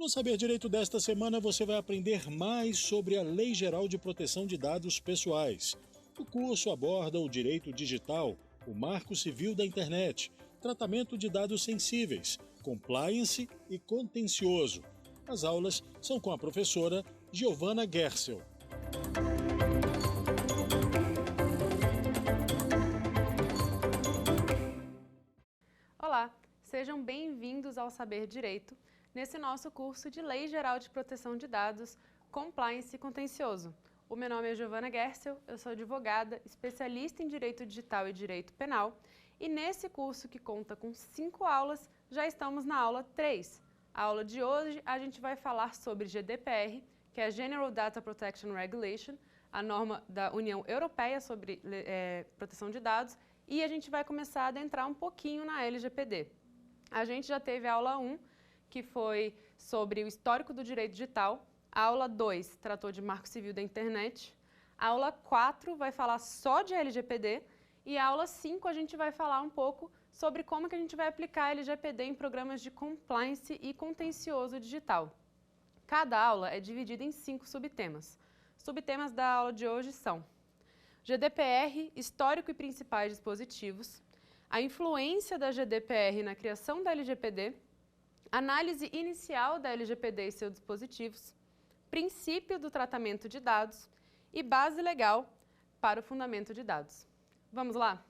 No Saber Direito desta semana, você vai aprender mais sobre a Lei Geral de Proteção de Dados Pessoais. O curso aborda o direito digital, o Marco Civil da Internet, tratamento de dados sensíveis, compliance e contencioso. As aulas são com a professora Giovana Gersel. Olá, sejam bem-vindos ao Saber Direito, nesse nosso curso de Lei Geral de Proteção de Dados, Compliance e Contencioso. O meu nome é Giovana Gersel, eu sou advogada, especialista em Direito Digital e Direito Penal, e nesse curso que conta com 5 aulas, já estamos na aula 3. A aula de hoje a gente vai falar sobre GDPR, que é a General Data Protection Regulation, a norma da União Europeia sobre proteção de dados, e a gente vai começar a adentrar um pouquinho na LGPD. A gente já teve a aula 1, que foi sobre o histórico do direito digital. A aula 2 tratou de Marco Civil da Internet. A aula 4 vai falar só de LGPD. E a aula 5 a gente vai falar um pouco sobre como que a gente vai aplicar a LGPD em programas de compliance e contencioso digital. Cada aula é dividida em 5 subtemas. Subtemas da aula de hoje são GDPR, histórico e principais dispositivos, a influência da GDPR na criação da LGPD, análise inicial da LGPD e seus dispositivos, princípio do tratamento de dados e base legal para o fundamento de dados. Vamos lá?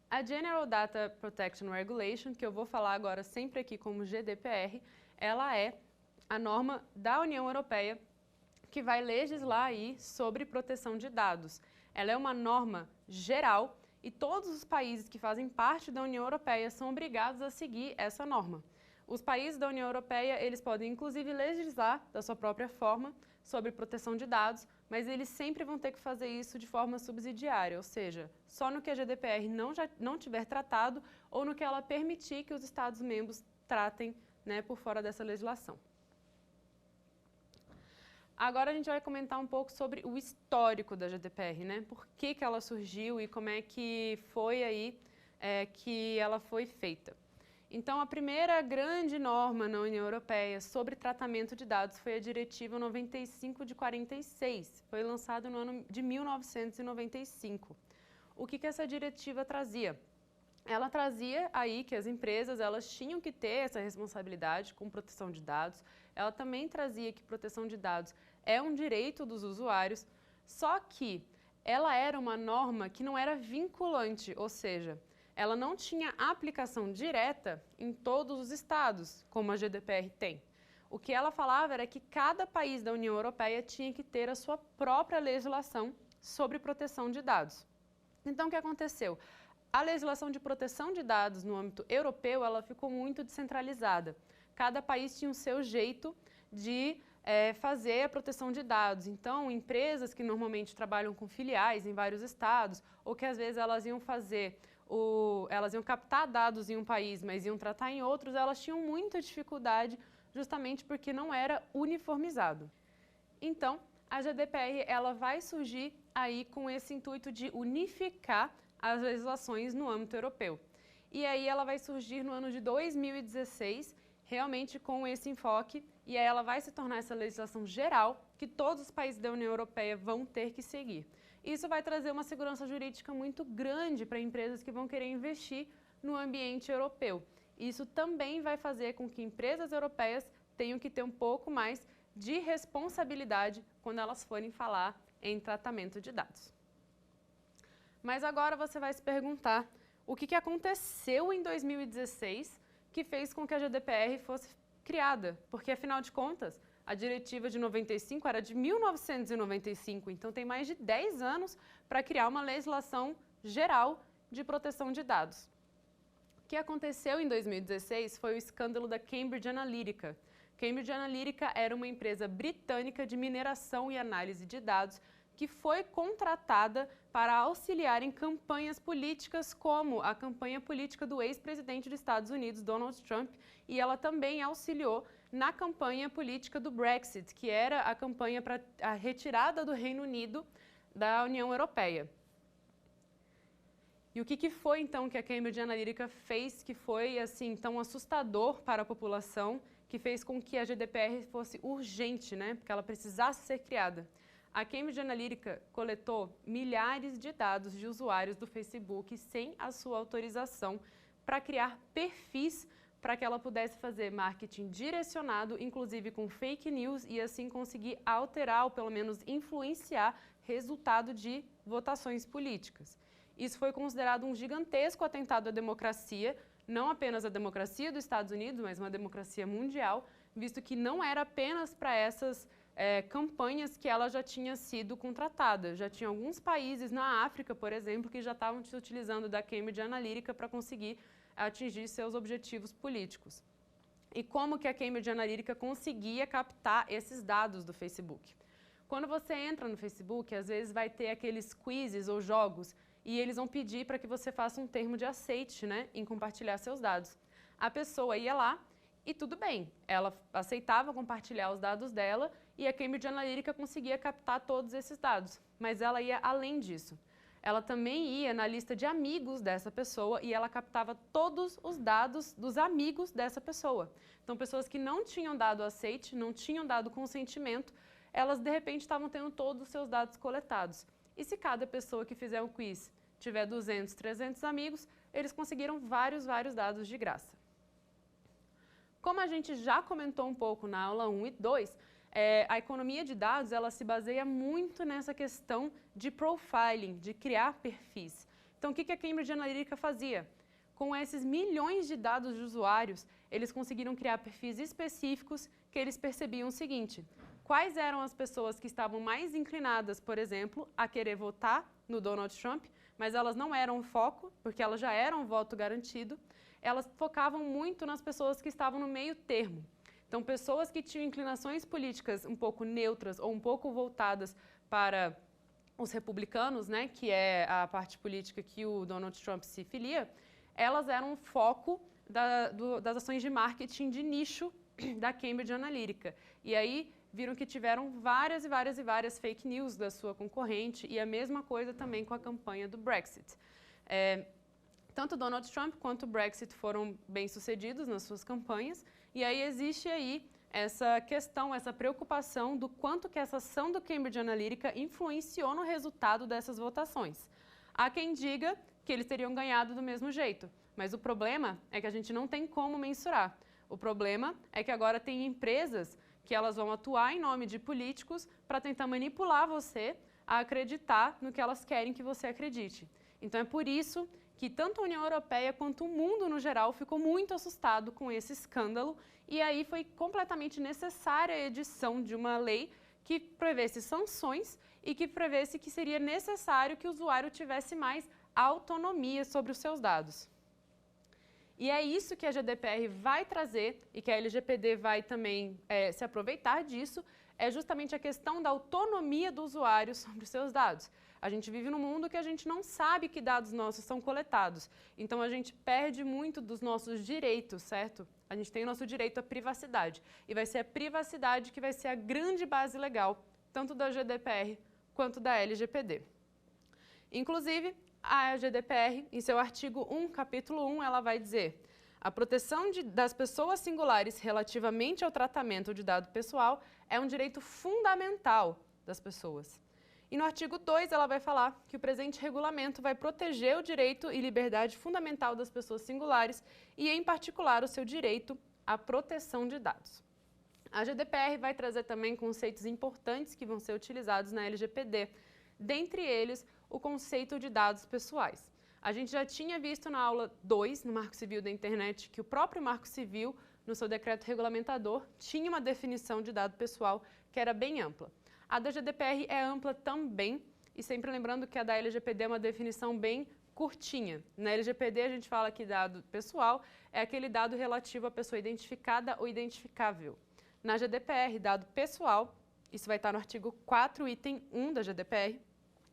A General Data Protection Regulation, que eu vou falar agora sempre aqui como GDPR, ela é a norma da União Europeia que vai legislar aí sobre proteção de dados. Ela é uma norma geral e todos os países que fazem parte da União Europeia são obrigados a seguir essa norma. Os países da União Europeia, eles podem inclusive legislar da sua própria forma sobre proteção de dados, mas eles sempre vão ter que fazer isso de forma subsidiária, ou seja, só no que a GDPR não tiver tratado ou no que ela permitir que os Estados-membros tratem, por fora dessa legislação. Agora a gente vai comentar um pouco sobre o histórico da GDPR, Por que ela surgiu e como é que foi aí que ela foi feita. Então, a primeira grande norma na União Europeia sobre tratamento de dados foi a Diretiva 95 de 46, foi lançada no ano de 1995. O que essa diretiva trazia? Ela trazia aí que as empresas elas tinham que ter essa responsabilidade com proteção de dados. Ela também trazia que proteção de dados é um direito dos usuários, só que ela era uma norma que não era vinculante, ou seja, ela não tinha aplicação direta em todos os estados, como a GDPR tem. O que ela falava era que cada país da União Europeia tinha que ter a sua própria legislação sobre proteção de dados. Então, o que aconteceu? A legislação de proteção de dados no âmbito europeu, ela ficou muito descentralizada. Cada país tinha o seu jeito de fazer a proteção de dados. Então, empresas que normalmente trabalham com filiais em vários estados, ou que às vezes elas iam captar dados em um país, mas iam tratar em outros, elas tinham muita dificuldade justamente porque não era uniformizado. Então, a GDPR ela vai surgir aí com esse intuito de unificar as legislações no âmbito europeu. E aí ela vai surgir no ano de 2016, realmente com esse enfoque, e aí ela vai se tornar essa legislação geral que todos os países da União Europeia vão ter que seguir. Isso vai trazer uma segurança jurídica muito grande para empresas que vão querer investir no ambiente europeu. Isso também vai fazer com que empresas europeias tenham que ter um pouco mais de responsabilidade quando elas forem falar em tratamento de dados. Mas agora você vai se perguntar o que aconteceu em 2016 que fez com que a GDPR fosse criada, porque afinal de contas a diretiva de 95 era de 1995, então tem mais de 10 anos para criar uma legislação geral de proteção de dados. O que aconteceu em 2016 foi o escândalo da Cambridge Analytica. Cambridge Analytica era uma empresa britânica de mineração e análise de dados que foi contratada para auxiliar em campanhas políticas como a campanha política do ex-presidente dos Estados Unidos, Donald Trump, e ela também auxiliou na campanha política do Brexit, que era a campanha para a retirada do Reino Unido da União Europeia. E o que foi, então, que a Cambridge Analytica fez que foi, assim, tão assustador para a população, que fez com que a GDPR fosse urgente, né? Porque ela precisasse ser criada. A Cambridge Analytica coletou milhares de dados de usuários do Facebook sem a sua autorização para criar perfis para que ela pudesse fazer marketing direcionado, inclusive com fake news, e assim conseguir alterar ou pelo menos influenciar resultado de votações políticas. Isso foi considerado um gigantesco atentado à democracia, não apenas a democracia dos Estados Unidos, mas uma democracia mundial, visto que não era apenas para essas campanhas que ela já tinha sido contratada. Já tinha alguns países na África, por exemplo, que já estavam se utilizando da Cambridge Analytica para conseguir atingir seus objetivos políticos. E como que a Cambridge Analytica conseguia captar esses dados do Facebook? Quando você entra no Facebook, às vezes vai ter aqueles quizzes ou jogos e eles vão pedir para que você faça um termo de aceite, né, em compartilhar seus dados. A pessoa ia lá e tudo bem, ela aceitava compartilhar os dados dela e a Cambridge Analytica conseguia captar todos esses dados, mas ela ia além disso. Ela também ia na lista de amigos dessa pessoa e ela captava todos os dados dos amigos dessa pessoa. Então, pessoas que não tinham dado aceite, não tinham dado consentimento, elas de repente estavam tendo todos os seus dados coletados. E se cada pessoa que fizer um quiz tiver 200, 300 amigos, eles conseguiram vários dados de graça. Como a gente já comentou um pouco na aula 1 e 2, a economia de dados ela se baseia muito nessa questão de profiling, de criar perfis. Então, o que a Cambridge Analytica fazia? Com esses milhões de dados de usuários, eles conseguiram criar perfis específicos que eles percebiam o seguinte: quais eram as pessoas que estavam mais inclinadas, por exemplo, a querer votar no Donald Trump, mas elas não eram o foco, porque elas já eram voto garantido. Elas focavam muito nas pessoas que estavam no meio termo. Então, pessoas que tinham inclinações políticas um pouco neutras ou um pouco voltadas para os republicanos, né, que é a parte política que o Donald Trump se filia, elas eram o foco das ações de marketing de nicho da Cambridge Analytica. E aí viram que tiveram várias fake news da sua concorrente e a mesma coisa também com a campanha do Brexit. Tanto Donald Trump quanto o Brexit foram bem-sucedidos nas suas campanhas, e aí existe aí essa questão, essa preocupação do quanto que essa ação do Cambridge Analytica influenciou no resultado dessas votações. Há quem diga que eles teriam ganhado do mesmo jeito, mas o problema é que a gente não tem como mensurar. O problema é que agora tem empresas que elas vão atuar em nome de políticos para tentar manipular você a acreditar no que elas querem que você acredite. Então é por isso que tanto a União Europeia quanto o mundo no geral ficou muito assustado com esse escândalo e aí foi completamente necessária a edição de uma lei que prevesse sanções e que prevesse que seria necessário que o usuário tivesse mais autonomia sobre os seus dados. E é isso que a GDPR vai trazer e que a LGPD vai também se aproveitar disso, é justamente a questão da autonomia do usuário sobre os seus dados. A gente vive num mundo que a gente não sabe que dados nossos são coletados. Então, a gente perde muito dos nossos direitos, certo? A gente tem o nosso direito à privacidade. E vai ser a privacidade que vai ser a grande base legal, tanto da GDPR quanto da LGPD. Inclusive, a GDPR, em seu artigo 1, capítulo 1, ela vai dizer: a proteção das pessoas singulares relativamente ao tratamento de dado pessoal é um direito fundamental das pessoas. E no artigo 2, ela vai falar que o presente regulamento vai proteger o direito e liberdade fundamental das pessoas singulares e, em particular, o seu direito à proteção de dados. A GDPR vai trazer também conceitos importantes que vão ser utilizados na LGPD, dentre eles o conceito de dados pessoais. A gente já tinha visto na aula 2, no Marco Civil da Internet, que o próprio Marco Civil, no seu decreto regulamentador, tinha uma definição de dado pessoal que era bem ampla. A da GDPR é ampla também, e sempre lembrando que a da LGPD é uma definição bem curtinha. Na LGPD a gente fala que dado pessoal é aquele dado relativo à pessoa identificada ou identificável. Na GDPR, dado pessoal, isso vai estar no artigo 4, item 1 da GDPR,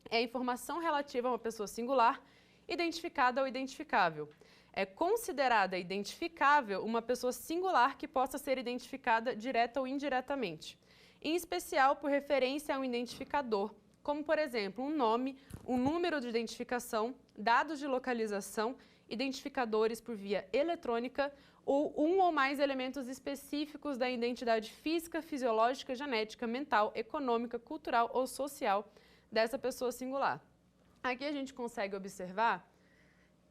é a informação relativa a uma pessoa singular, identificada ou identificável. É considerada identificável uma pessoa singular que possa ser identificada direta ou indiretamente, em especial por referência a um identificador, como, por exemplo, um nome, um número de identificação, dados de localização, identificadores por via eletrônica ou um ou mais elementos específicos da identidade física, fisiológica, genética, mental, econômica, cultural ou social dessa pessoa singular. Aqui a gente consegue observar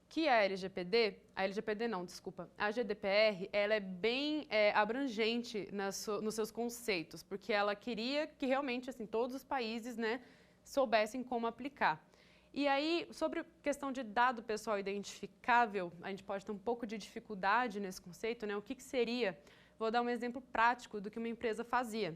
que a GDPR, ela é bem abrangente nos seus conceitos, porque ela queria que realmente assim, todos os países, né, soubessem como aplicar. E aí, sobre a questão de dado pessoal identificável, a gente pode ter um pouco de dificuldade nesse conceito, né? O que seria? Vou dar um exemplo prático do que uma empresa fazia.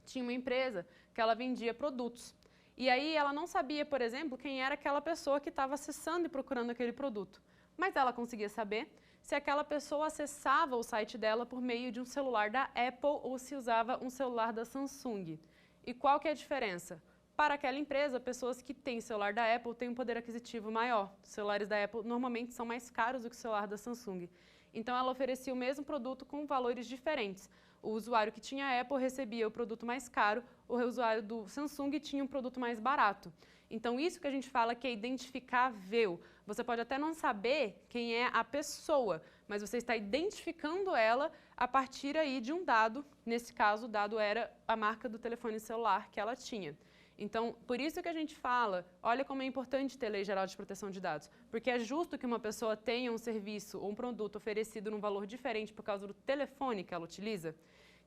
Tinha uma empresa que ela vendia produtos. E aí ela não sabia, por exemplo, quem era aquela pessoa que estava acessando e procurando aquele produto. Mas ela conseguia saber se aquela pessoa acessava o site dela por meio de um celular da Apple ou se usava um celular da Samsung. E qual que é a diferença? Para aquela empresa, pessoas que têm celular da Apple têm um poder aquisitivo maior. Os celulares da Apple normalmente são mais caros do que o celular da Samsung. Então ela oferecia o mesmo produto com valores diferentes. O usuário que tinha Apple recebia o produto mais caro, o usuário do Samsung tinha um produto mais barato. Então isso que a gente fala que é identificável. Você pode até não saber quem é a pessoa, mas você está identificando ela a partir aí de um dado. Nesse caso, o dado era a marca do telefone celular que ela tinha. Então, por isso que a gente fala, olha como é importante ter lei geral de proteção de dados, porque é justo que uma pessoa tenha um serviço ou um produto oferecido num valor diferente por causa do telefone que ela utiliza.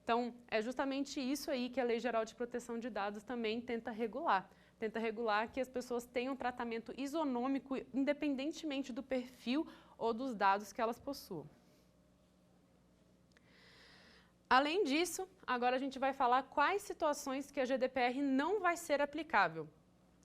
Então, é justamente isso aí que a lei geral de proteção de dados também tenta regular. Tenta regular que as pessoas tenham tratamento isonômico, independentemente do perfil ou dos dados que elas possuam. Além disso, agora a gente vai falar quais situações que a GDPR não vai ser aplicável.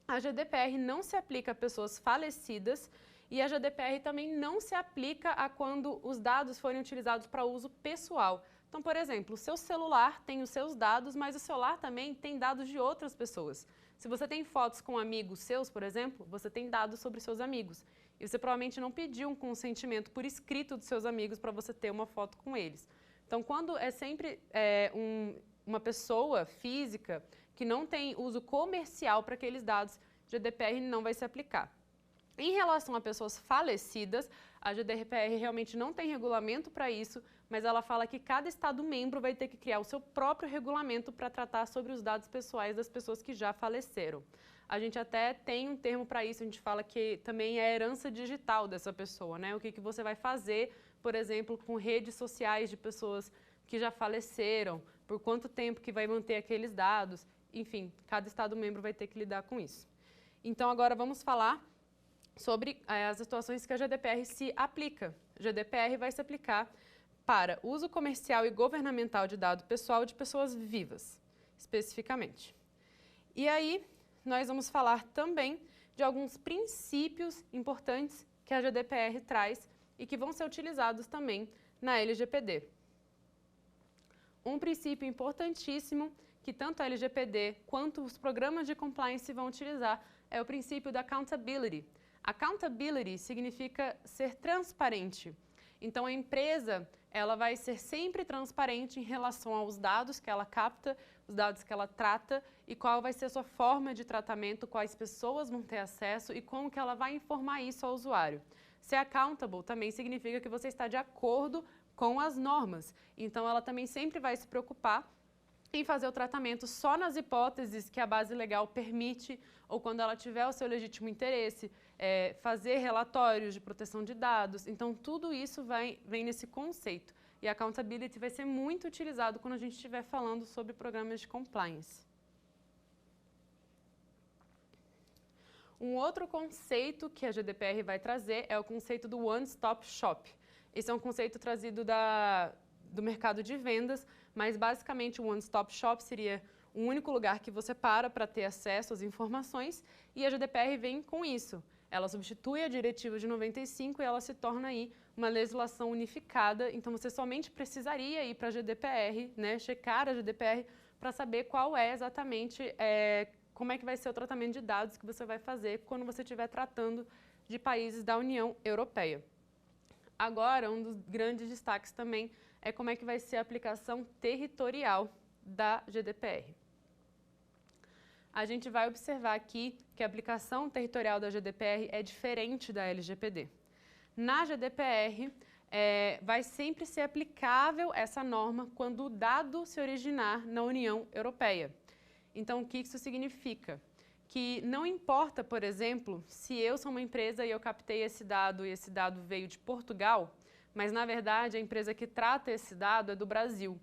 A GDPR não se aplica a pessoas falecidas e a GDPR também não se aplica a quando os dados forem utilizados para uso pessoal. Então, por exemplo, o seu celular tem os seus dados, mas o celular também tem dados de outras pessoas. Se você tem fotos com amigos seus, por exemplo, você tem dados sobre seus amigos. E você provavelmente não pediu um consentimento por escrito dos seus amigos para você ter uma foto com eles. Então, quando é sempre uma pessoa física que não tem uso comercial para aqueles dados, GDPR não vai se aplicar. Em relação a pessoas falecidas, a GDPR realmente não tem regulamento para isso, mas ela fala que cada Estado-membro vai ter que criar o seu próprio regulamento para tratar sobre os dados pessoais das pessoas que já faleceram. A gente até tem um termo para isso, a gente fala que também é a herança digital dessa pessoa, né? O que você vai fazer, por exemplo, com redes sociais de pessoas que já faleceram, por quanto tempo que vai manter aqueles dados, enfim, cada Estado-membro vai ter que lidar com isso. Então, agora vamos falar sobre as situações que a GDPR se aplica. A GDPR vai se aplicar para uso comercial e governamental de dado pessoal de pessoas vivas, especificamente. E aí, nós vamos falar também de alguns princípios importantes que a GDPR traz e que vão ser utilizados também na LGPD. Um princípio importantíssimo que tanto a LGPD quanto os programas de compliance vão utilizar é o princípio da accountability. Accountability significa ser transparente. Então, a empresa ela vai ser sempre transparente em relação aos dados que ela capta, os dados que ela trata e qual vai ser a sua forma de tratamento, quais pessoas vão ter acesso e como que ela vai informar isso ao usuário. Ser accountable também significa que você está de acordo com as normas. Então, ela também sempre vai se preocupar em fazer o tratamento só nas hipóteses que a base legal permite ou quando ela tiver o seu legítimo interesse, fazer relatórios de proteção de dados. Então, tudo isso vem nesse conceito. E a accountability vai ser muito utilizado quando a gente estiver falando sobre programas de compliance. Um outro conceito que a GDPR vai trazer é o conceito do one-stop shop. Esse é um conceito trazido do mercado de vendas, mas basicamente o one-stop shop seria um único lugar que você para ter acesso às informações e a GDPR vem com isso. Ela substitui a diretiva de 95 e ela se torna aí uma legislação unificada, então você somente precisaria ir para a GDPR, né, checar a GDPR para saber qual é exatamente, como é que vai ser o tratamento de dados que você vai fazer quando você estiver tratando de países da União Europeia. Agora, um dos grandes destaques também é como é que vai ser a aplicação territorial da GDPR. a gente vai observar aqui que a aplicação territorial da GDPR é diferente da LGPD. Na GDPR, vai sempre ser aplicável essa norma quando o dado se originar na União Europeia. Então, o que isso significa? Que não importa, por exemplo, se eu sou uma empresa e eu captei esse dado e esse dado veio de Portugal, mas, na verdade, a empresa que trata esse dado é do Brasil.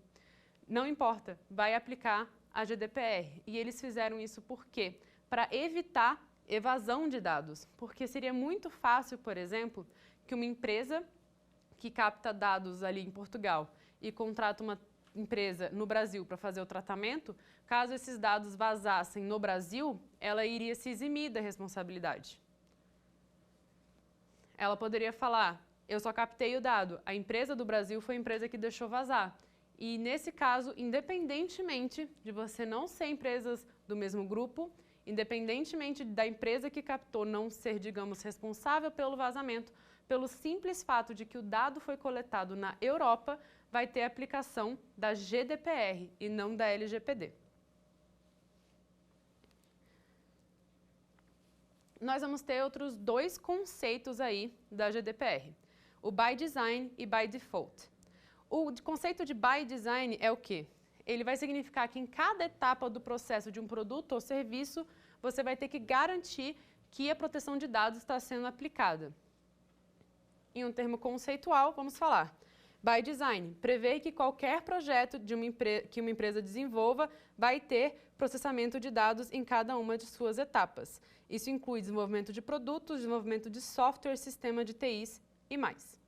Não importa, vai aplicar a GDPR. E eles fizeram isso por quê? Para evitar evasão de dados. Porque seria muito fácil, por exemplo, que uma empresa que capta dados ali em Portugal e contrata uma empresa no Brasil para fazer o tratamento, caso esses dados vazassem no Brasil, ela iria se eximir da responsabilidade. Ela poderia falar, eu só captei o dado, a empresa do Brasil foi a empresa que deixou vazar. E nesse caso, independentemente de você não ser empresas do mesmo grupo, independentemente da empresa que captou não ser, digamos, responsável pelo vazamento, pelo simples fato de que o dado foi coletado na Europa, vai ter aplicação da GDPR e não da LGPD. Nós vamos ter outros dois conceitos aí da GDPR, o by design e by default. O conceito de by design é o quê? Ele vai significar que em cada etapa do processo de um produto ou serviço, você vai ter que garantir que a proteção de dados está sendo aplicada. Em um termo conceitual, vamos falar. By design, prevê que qualquer projeto que uma empresa desenvolva vai ter processamento de dados em cada uma de suas etapas. Isso inclui desenvolvimento de produtos, desenvolvimento de software, sistema de TIs e mais.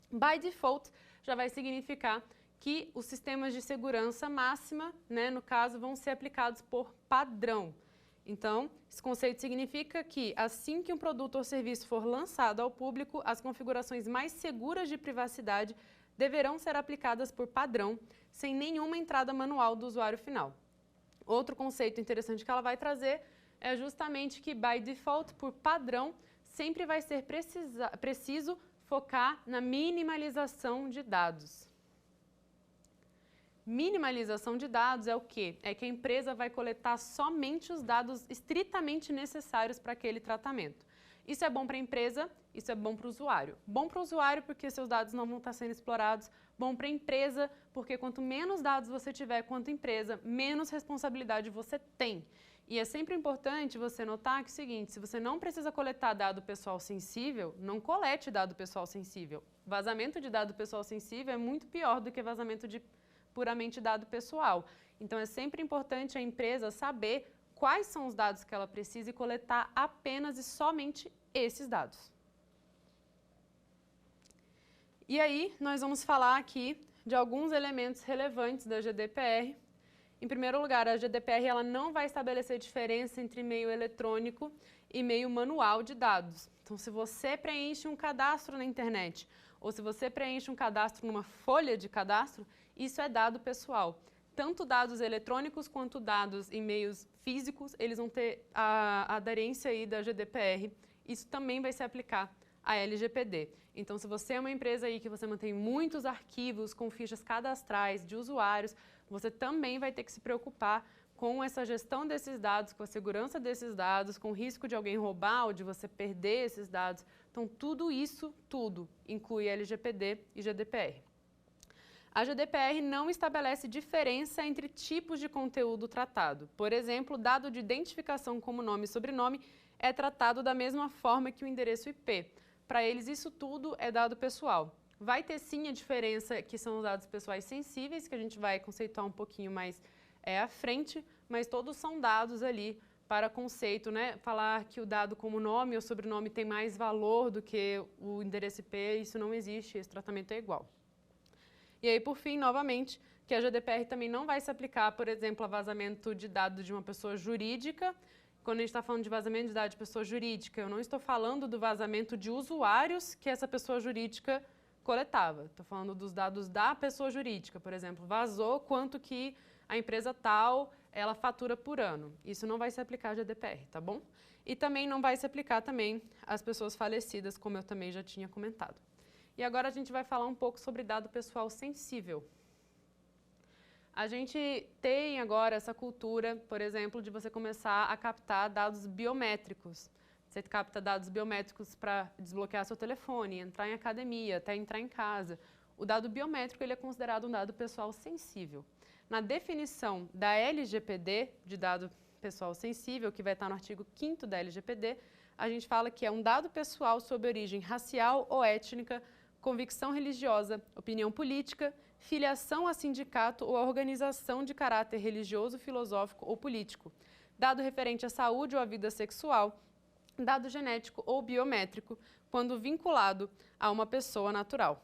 By default já vai significar que os sistemas de segurança máxima, no caso, vão ser aplicados por padrão. Então, esse conceito significa que, assim que um produto ou serviço for lançado ao público, as configurações mais seguras de privacidade deverão ser aplicadas por padrão, sem nenhuma entrada manual do usuário final. Outro conceito interessante que ela vai trazer é justamente que, by default, por padrão, sempre vai ser preciso focar na minimalização de dados. Minimalização de dados é o quê? É que a empresa vai coletar somente os dados estritamente necessários para aquele tratamento. Isso é bom para a empresa, isso é bom para o usuário. Bom para o usuário porque seus dados não vão estar sendo explorados. Bom para a empresa porque quanto menos dados você tiver quanto empresa, menos responsabilidade você tem. E é sempre importante você notar que é o seguinte, se você não precisa coletar dado pessoal sensível, não colete dado pessoal sensível. Vazamento de dado pessoal sensível é muito pior do que vazamento de puramente dado pessoal. Então, é sempre importante a empresa saber quais são os dados que ela precisa e coletar apenas e somente esses dados. E aí, nós vamos falar aqui de alguns elementos relevantes da GDPR. Em primeiro lugar, a GDPR ela não vai estabelecer diferença entre meio eletrônico e meio manual de dados. Então, se você preenche um cadastro na internet ou se você preenche um cadastro numa folha de cadastro, isso é dado pessoal. Tanto dados eletrônicos quanto dados em meios físicos, eles vão ter a aderência aí da GDPR. Isso também vai se aplicar à LGPD. Então, se você é uma empresa aí que você mantém muitos arquivos com fichas cadastrais de usuários, você também vai ter que se preocupar com essa gestão desses dados, com a segurança desses dados, com o risco de alguém roubar ou de você perder esses dados. Então, tudo isso, inclui LGPD e GDPR. A GDPR não estabelece diferença entre tipos de conteúdo tratado. Por exemplo, dado de identificação como nome e sobrenome é tratado da mesma forma que o endereço IP. Para eles, isso tudo é dado pessoal. Vai ter sim a diferença que são os dados pessoais sensíveis, que a gente vai conceituar um pouquinho mais à frente, mas todos são dados ali para conceito, Falar que o dado como nome ou sobrenome tem mais valor do que o endereço IP, isso não existe, esse tratamento é igual. E aí, por fim, novamente, que a GDPR também não vai se aplicar, por exemplo, a vazamento de dados de uma pessoa jurídica. Quando a gente está falando de vazamento de dados de pessoa jurídica, eu não estou falando do vazamento de usuários que essa pessoa jurídica coletava. Estou falando dos dados da pessoa jurídica, por exemplo, vazou quanto que a empresa tal, ela fatura por ano. Isso não vai se aplicar a GDPR, tá bom? E também não vai se aplicar também às pessoas falecidas, como eu também já tinha comentado. E agora a gente vai falar um pouco sobre dado pessoal sensível. A gente tem agora essa cultura, por exemplo, de você começar a captar dados biométricos. Você capta dados biométricos para desbloquear seu telefone, entrar em academia, até entrar em casa. O dado biométrico ele é considerado um dado pessoal sensível. Na definição da LGPD, de dado pessoal sensível, que vai estar no artigo 5º da LGPD, a gente fala que é um dado pessoal sob origem racial ou étnica, convicção religiosa, opinião política, filiação a sindicato ou a organização de caráter religioso, filosófico ou político, dado referente à saúde ou à vida sexual, dado genético ou biométrico, quando vinculado a uma pessoa natural.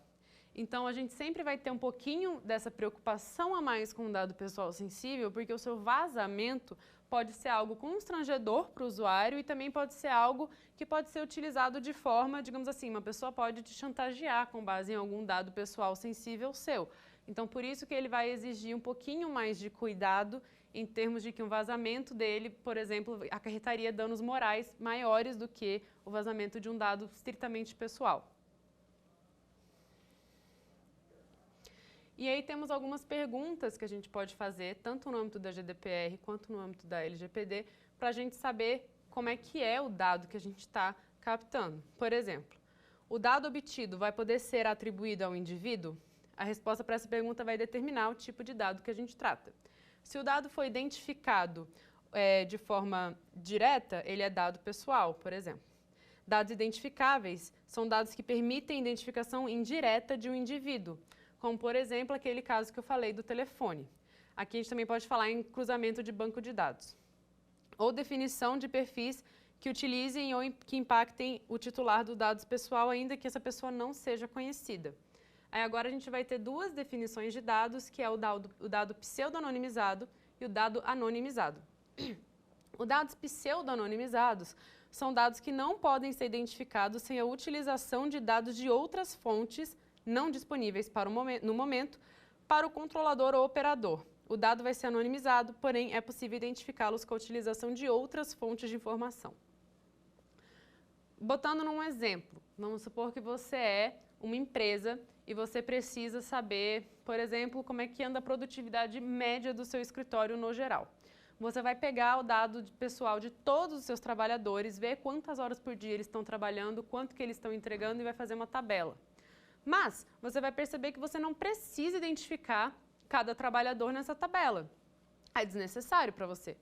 Então, a gente sempre vai ter um pouquinho dessa preocupação a mais com o dado pessoal sensível, porque o seu vazamento pode ser algo constrangedor para o usuário e também pode ser algo que pode ser utilizado de forma, digamos assim, uma pessoa pode te chantagear com base em algum dado pessoal sensível seu. Então, por isso que ele vai exigir um pouquinho mais de cuidado em termos de que um vazamento dele, por exemplo, acarretaria danos morais maiores do que o vazamento de um dado estritamente pessoal. E aí temos algumas perguntas que a gente pode fazer, tanto no âmbito da GDPR quanto no âmbito da LGPD, para a gente saber como é que é o dado que a gente está captando. Por exemplo, o dado obtido vai poder ser atribuído ao indivíduo? A resposta para essa pergunta vai determinar o tipo de dado que a gente trata. Se o dado foi identificado de forma direta, ele é dado pessoal, por exemplo. Dados identificáveis são dados que permitem identificação indireta de um indivíduo, como, por exemplo, aquele caso que eu falei do telefone. Aqui a gente também pode falar em cruzamento de banco de dados. Ou definição de perfis que utilizem ou que impactem o titular do dado pessoal, ainda que essa pessoa não seja conhecida. Aí agora a gente vai ter duas definições de dados, que é o dado pseudo-anonimizado e o dado anonimizado. Os dados pseudo-anonimizados são dados que não podem ser identificados sem a utilização de dados de outras fontes não disponíveis no momento para o controlador ou operador. O dado vai ser anonimizado, porém é possível identificá-los com a utilização de outras fontes de informação. Botando num exemplo, vamos supor que você é uma empresa e você precisa saber, por exemplo, como é que anda a produtividade média do seu escritório no geral. Você vai pegar o dado pessoal de todos os seus trabalhadores, ver quantas horas por dia eles estão trabalhando, quanto que eles estão entregando e vai fazer uma tabela. Mas você vai perceber que você não precisa identificar cada trabalhador nessa tabela. É desnecessário para você.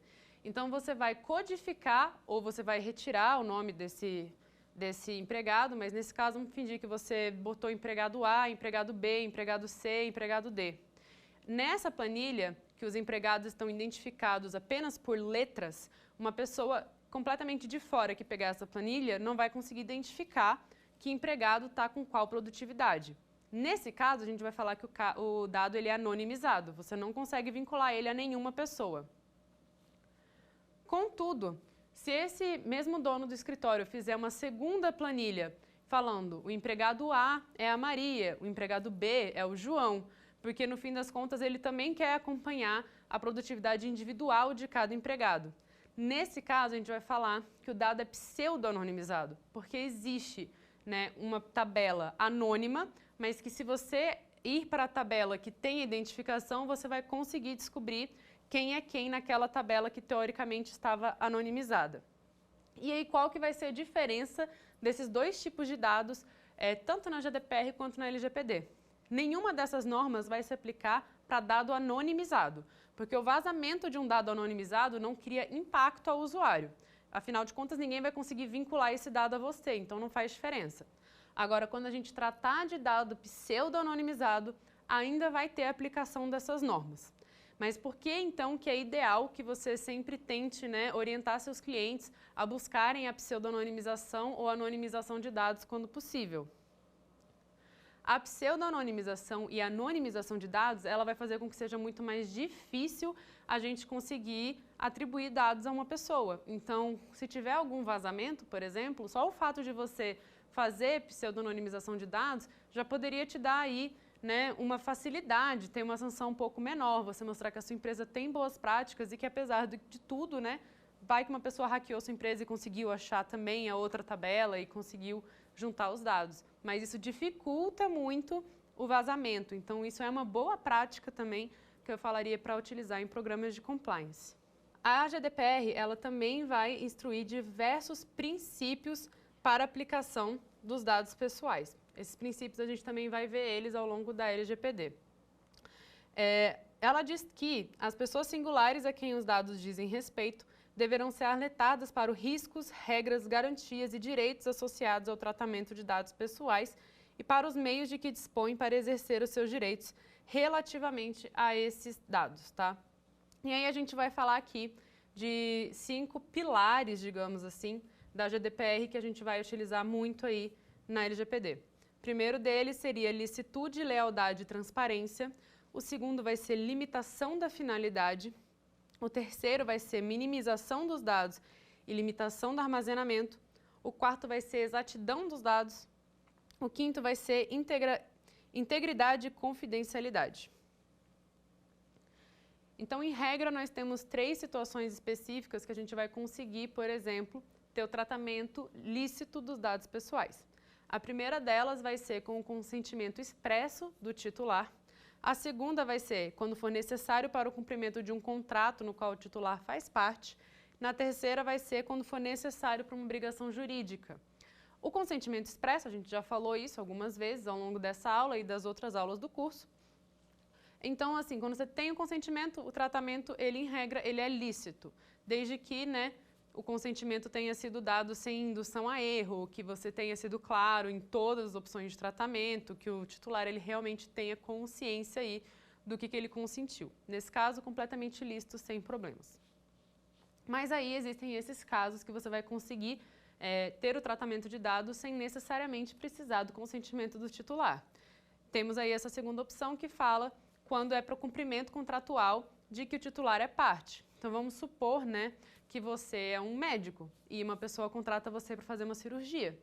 Então, você vai codificar ou você vai retirar o nome desse empregado, mas nesse caso, vamos fingir que você botou empregado A, empregado B, empregado C, empregado D. Nessa planilha, que os empregados estão identificados apenas por letras, uma pessoa completamente de fora que pegar essa planilha não vai conseguir identificar que empregado está com qual produtividade. Nesse caso, a gente vai falar que o dado ele é anonimizado, você não consegue vincular ele a nenhuma pessoa. Contudo, se esse mesmo dono do escritório fizer uma segunda planilha falando o empregado A é a Maria, o empregado B é o João, porque no fim das contas ele também quer acompanhar a produtividade individual de cada empregado. Nesse caso, a gente vai falar que o dado é pseudo-anonimizado, porque existe uma tabela anônima, mas que se você ir para a tabela que tem identificação, você vai conseguir descobrir quem é quem naquela tabela que teoricamente estava anonimizada. E aí, qual que vai ser a diferença desses dois tipos de dados, tanto na GDPR quanto na LGPD? Nenhuma dessas normas vai se aplicar para dado anonimizado, porque o vazamento de um dado anonimizado não cria impacto ao usuário. Afinal de contas, ninguém vai conseguir vincular esse dado a você, então não faz diferença. Agora, quando a gente tratar de dado pseudo-anonimizado, ainda vai ter a aplicação dessas normas. Mas por que, então, que é ideal que você sempre tente orientar seus clientes a buscarem a pseudo-anonimização ou anonimização de dados quando possível? A pseudo-anonimização e a anonimização de dados, ela vai fazer com que seja muito mais difícil a gente conseguir atribuir dados a uma pessoa. Então, se tiver algum vazamento, por exemplo, só o fato de você fazer pseudo-anonimização de dados já poderia te dar aí uma facilidade, ter uma sanção um pouco menor, você mostrar que a sua empresa tem boas práticas e que apesar de tudo, vai que uma pessoa hackeou sua empresa e conseguiu achar também a outra tabela e conseguiu juntar os dados. Mas isso dificulta muito o vazamento, então isso é uma boa prática também que eu falaria para utilizar em programas de compliance. A GDPR, ela também vai instruir diversos princípios para aplicação dos dados pessoais. Esses princípios a gente também vai ver eles ao longo da LGPD. Ela diz que as pessoas singulares a quem os dados dizem respeito deverão ser alertadas para os riscos, regras, garantias e direitos associados ao tratamento de dados pessoais e para os meios de que dispõem para exercer os seus direitos relativamente a esses dados, tá? E aí a gente vai falar aqui de 5 pilares, digamos assim, da GDPR que a gente vai utilizar muito aí na LGPD. O primeiro deles seria licitude, lealdade e transparência. O segundo vai ser limitação da finalidade. O terceiro vai ser minimização dos dados e limitação do armazenamento. O quarto vai ser exatidão dos dados. O quinto vai ser integridade e confidencialidade. Então, em regra, nós temos 3 situações específicas que a gente vai conseguir, por exemplo, ter o tratamento lícito dos dados pessoais. A primeira delas vai ser com o consentimento expresso do titular. A segunda vai ser quando for necessário para o cumprimento de um contrato no qual o titular faz parte. Na terceira vai ser quando for necessário para uma obrigação jurídica. O consentimento expresso, a gente já falou isso algumas vezes ao longo dessa aula e das outras aulas do curso. Então, assim, quando você tem o consentimento, o tratamento, ele, em regra, ele é lícito, desde que, né, o consentimento tenha sido dado sem indução a erro, que você tenha sido claro em todas as opções de tratamento, que o titular, ele realmente tenha consciência aí do que ele consentiu. Nesse caso, completamente lícito, sem problemas. Mas aí existem esses casos que você vai conseguir ter o tratamento de dados sem necessariamente precisar do consentimento do titular. Temos aí essa segunda opção que fala quando é para o cumprimento contratual de que o titular é parte. Então, vamos supor, né, que você é um médico e uma pessoa contrata você para fazer uma cirurgia.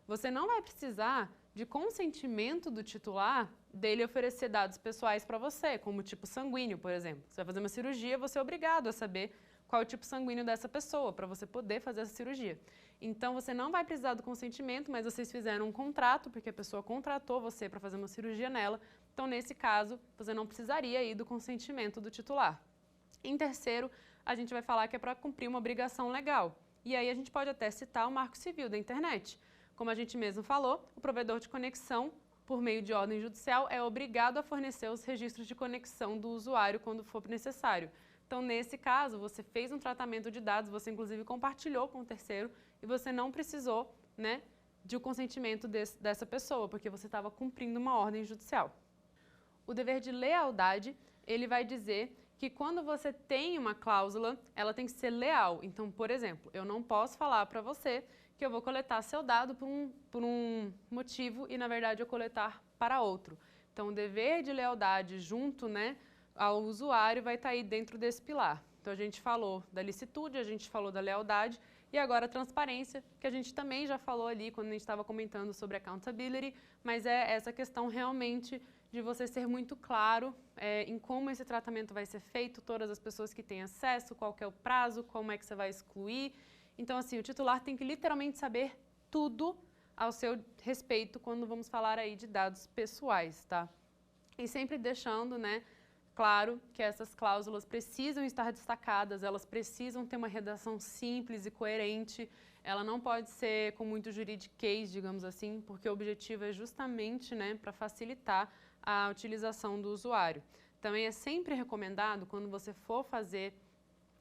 Você não vai precisar de consentimento do titular dele oferecer dados pessoais para você, como o tipo sanguíneo, por exemplo. Você vai fazer uma cirurgia, você é obrigado a saber qual é o tipo sanguíneo dessa pessoa, para você poder fazer essa cirurgia. Então, você não vai precisar do consentimento, mas vocês fizeram um contrato, porque a pessoa contratou você para fazer uma cirurgia nela. Então, nesse caso, você não precisaria aí do consentimento do titular. Em terceiro, a gente vai falar que é para cumprir uma obrigação legal. E aí a gente pode até citar o Marco Civil da internet. Como a gente mesmo falou, o provedor de conexão, por meio de ordem judicial, é obrigado a fornecer os registros de conexão do usuário quando for necessário. Então, nesse caso, você fez um tratamento de dados, você inclusive compartilhou com o terceiro e você não precisou, né, de um consentimento dessa pessoa, porque você estava cumprindo uma ordem judicial. O dever de lealdade, ele vai dizer que quando você tem uma cláusula, ela tem que ser leal. Então, por exemplo, eu não posso falar para você que eu vou coletar seu dado por um motivo e, na verdade, eu coletar para outro. Então, o dever de lealdade junto, né, ao usuário vai estar aí dentro desse pilar. Então, a gente falou da licitude, a gente falou da lealdade e agora a transparência, que a gente também já falou ali quando a gente estava comentando sobre accountability, mas é essa questão realmente de você ser muito claro em como esse tratamento vai ser feito, todas as pessoas que têm acesso, qual que é o prazo, como é que você vai excluir. Então, assim, o titular tem que literalmente saber tudo ao seu respeito quando vamos falar aí de dados pessoais, tá? E sempre deixando, né, claro que essas cláusulas precisam estar destacadas, elas precisam ter uma redação simples e coerente, ela não pode ser com muito juridiquês, digamos assim, porque o objetivo é justamente, né, para facilitar a utilização do usuário. Também é sempre recomendado, quando você for fazer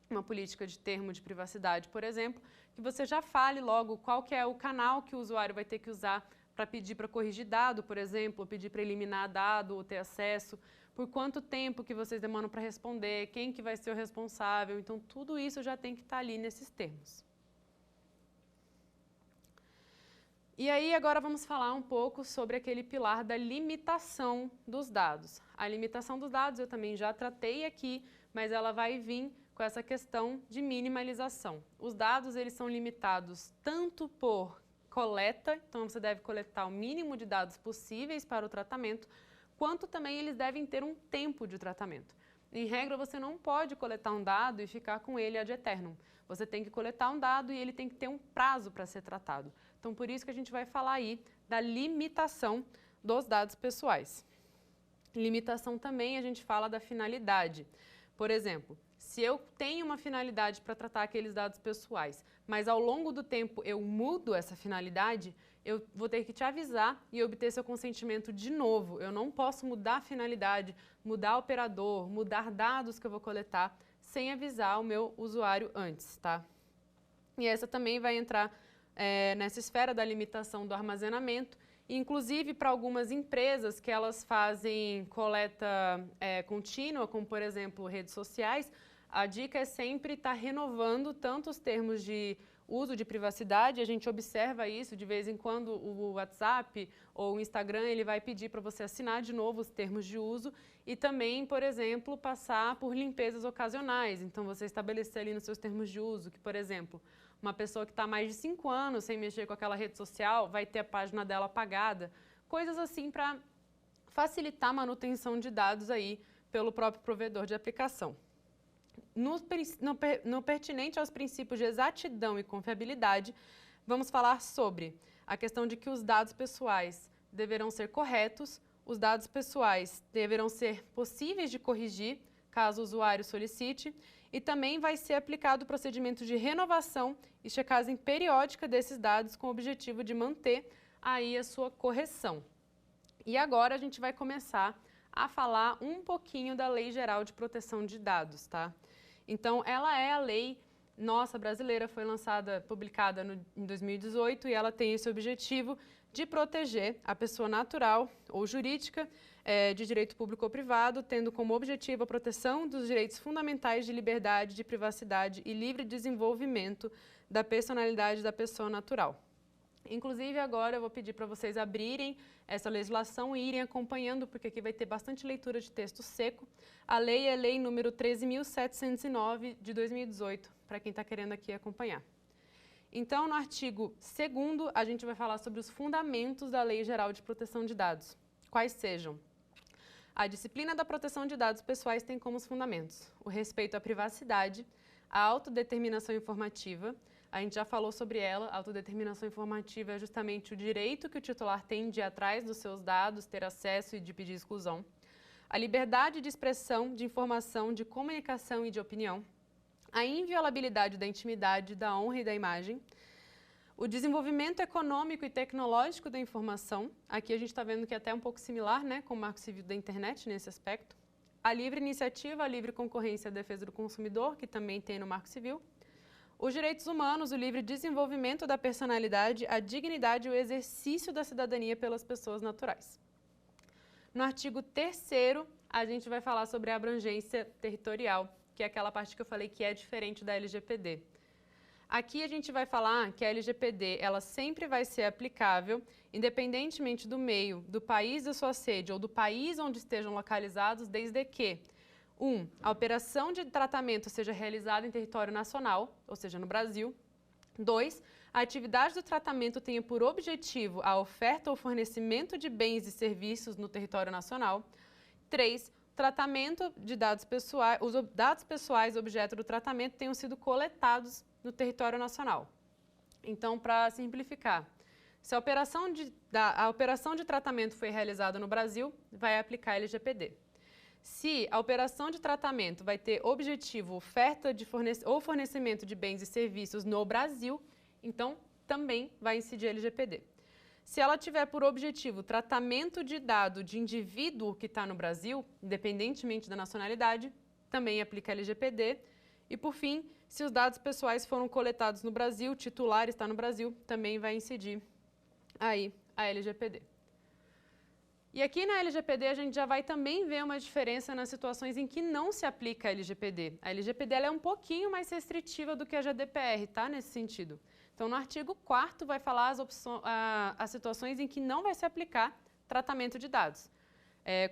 uma política de termo de privacidade, por exemplo, que você já fale logo qual que é o canal que o usuário vai ter que usar para pedir para corrigir dado, por exemplo, ou pedir para eliminar dado ou ter acesso, por quanto tempo que vocês demoram para responder, quem que vai ser o responsável. Então, tudo isso já tem que estar ali nesses termos. E aí, agora vamos falar um pouco sobre aquele pilar da limitação dos dados. A limitação dos dados eu também já tratei aqui, mas ela vai vir com essa questão de minimalização. Os dados, eles são limitados tanto por coleta, então você deve coletar o mínimo de dados possíveis para o tratamento, quanto também eles devem ter um tempo de tratamento. Em regra, você não pode coletar um dado e ficar com ele ad eternum. Você tem que coletar um dado e ele tem que ter um prazo para ser tratado. Então, por isso que a gente vai falar aí da limitação dos dados pessoais. Limitação também a gente fala da finalidade. Por exemplo, se eu tenho uma finalidade para tratar aqueles dados pessoais, mas ao longo do tempo eu mudo essa finalidade, eu vou ter que te avisar e obter seu consentimento de novo. Eu não posso mudar a finalidade, mudar o operador, mudar dados que eu vou coletar sem avisar o meu usuário antes, tá? E essa também vai entrar nessa esfera da limitação do armazenamento, inclusive para algumas empresas que elas fazem coleta contínua, como por exemplo redes sociais, a dica é sempre estar renovando tanto os termos de uso de privacidade, a gente observa isso de vez em quando, o WhatsApp ou o Instagram, ele vai pedir para você assinar de novo os termos de uso e também, por exemplo, passar por limpezas ocasionais. Então, você estabelecer ali nos seus termos de uso que, por exemplo, uma pessoa que está há mais de 5 anos sem mexer com aquela rede social vai ter a página dela apagada. Coisas assim para facilitar a manutenção de dados aí pelo próprio provedor de aplicação. No pertinente aos princípios de exatidão e confiabilidade, vamos falar sobre a questão de que os dados pessoais deverão ser corretos, os dados pessoais deverão ser possíveis de corrigir, caso o usuário solicite, e também vai ser aplicado o procedimento de renovação e checagem periódica desses dados com o objetivo de manter aí a sua correção. E agora a gente vai começar a falar um pouquinho da Lei Geral de Proteção de Dados, tá? Então, ela é a lei nossa brasileira, foi publicada em 2018 e ela tem esse objetivo de proteger a pessoa natural ou jurídica de direito público ou privado, tendo como objetivo a proteção dos direitos fundamentais de liberdade, de privacidade e livre desenvolvimento da personalidade da pessoa natural. Inclusive, agora eu vou pedir para vocês abrirem essa legislação e irem acompanhando, porque aqui vai ter bastante leitura de texto seco. A lei é a lei número 13.709 de 2018, para quem está querendo aqui acompanhar. Então, no artigo 2º, a gente vai falar sobre os fundamentos da Lei Geral de Proteção de Dados. Quais sejam? A disciplina da proteção de dados pessoais tem como fundamentos o respeito à privacidade, a autodeterminação informativa. A gente já falou sobre ela, a autodeterminação informativa é justamente o direito que o titular tem de ir atrás dos seus dados, ter acesso e de pedir exclusão. A liberdade de expressão, de informação, de comunicação e de opinião. A inviolabilidade da intimidade, da honra e da imagem. O desenvolvimento econômico e tecnológico da informação. Aqui a gente está vendo que é até um pouco similar, né, com o Marco Civil da Internet nesse aspecto. A livre iniciativa, a livre concorrência e a defesa do consumidor, que também tem no Marco Civil. Os direitos humanos, o livre desenvolvimento da personalidade, a dignidade e o exercício da cidadania pelas pessoas naturais. No artigo 3º, a gente vai falar sobre a abrangência territorial, que é aquela parte que eu falei que é diferente da LGPD. Aqui a gente vai falar que a LGPD ela sempre vai ser aplicável, independentemente do meio, do país da sua sede ou do país onde estejam localizados, desde que a operação de tratamento seja realizada em território nacional, ou seja, no Brasil. 2, a atividade do tratamento tenha por objetivo a oferta ou fornecimento de bens e serviços no território nacional. 3, tratamento de dados pessoais, os dados pessoais objeto do tratamento tenham sido coletados no território nacional. Então, para simplificar, se a operação de tratamento foi realizada no Brasil, vai aplicar a LGPD. Se a operação de tratamento vai ter objetivo oferta ou fornecimento de bens e serviços no Brasil, então também vai incidir a LGPD. Se ela tiver por objetivo tratamento de dado de indivíduo que está no Brasil, independentemente da nacionalidade, também aplica a LGPD. E, por fim, se os dados pessoais foram coletados no Brasil, o titular está no Brasil, também vai incidir aí a LGPD. E aqui na LGPD a gente já vai também ver uma diferença nas situações em que não se aplica a LGPD. A LGPD ela é um pouquinho mais restritiva do que a GDPR, tá? Nesse sentido. Então, no artigo 4º vai falar as situações em que não vai se aplicar tratamento de dados.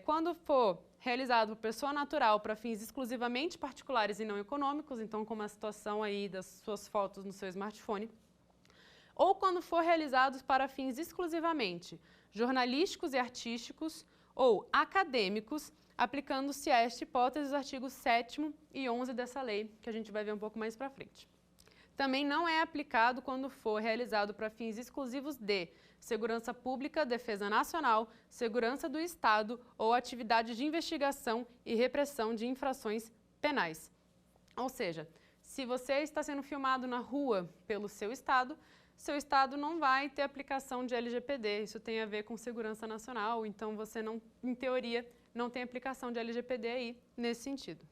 Quando for realizado por pessoa natural para fins exclusivamente particulares e não econômicos, então como a situação aí das suas fotos no seu smartphone, ou quando for realizados para fins exclusivamente jornalísticos e artísticos ou acadêmicos, aplicando-se a esta hipótese os artigos 7º e 11 dessa lei, que a gente vai ver um pouco mais para frente. Também não é aplicado quando for realizado para fins exclusivos de segurança pública, defesa nacional, segurança do Estado ou atividade de investigação e repressão de infrações penais. Ou seja, se você está sendo filmado na rua pelo seu Estado não vai ter aplicação de LGPD. Isso tem a ver com segurança nacional, então você não, em teoria, não tem aplicação de LGPD aí nesse sentido.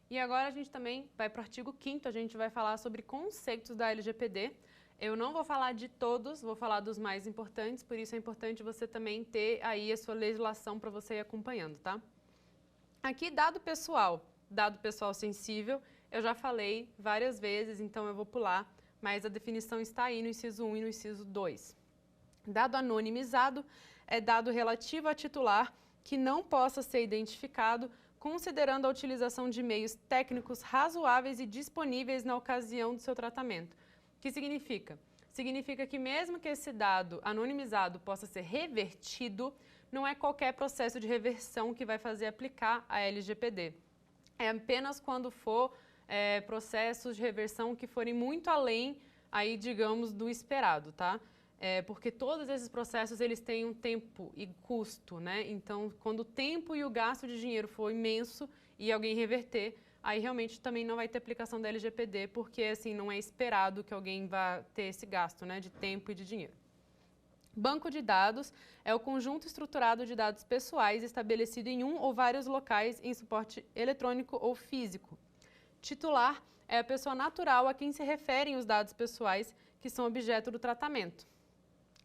E agora a gente também vai para o artigo 5º, a gente vai falar sobre conceitos da LGPD. Eu não vou falar de todos, vou falar dos mais importantes, por isso é importante você também ter aí a sua legislação para você ir acompanhando, tá? Aqui, dado pessoal sensível, eu já falei várias vezes, então eu vou pular, mas a definição está aí no inciso 1 e no inciso 2. Dado anonimizado é dado relativo a titular que não possa ser identificado, considerando a utilização de meios técnicos razoáveis e disponíveis na ocasião do seu tratamento. O que significa? Significa que mesmo que esse dado anonimizado possa ser revertido, não é qualquer processo de reversão que vai fazer aplicar a LGPD. É apenas quando for processos de reversão que forem muito além, aí, digamos, do esperado, tá? Porque todos esses processos eles têm um tempo e custo, né? Então, quando o tempo e o gasto de dinheiro for imenso e alguém reverter, aí realmente também não vai ter aplicação da LGPD, porque assim não é esperado que alguém vá ter esse gasto, né, de tempo e de dinheiro. Banco de dados é o conjunto estruturado de dados pessoais estabelecido em um ou vários locais em suporte eletrônico ou físico. Titular é a pessoa natural a quem se referem os dados pessoais que são objeto do tratamento.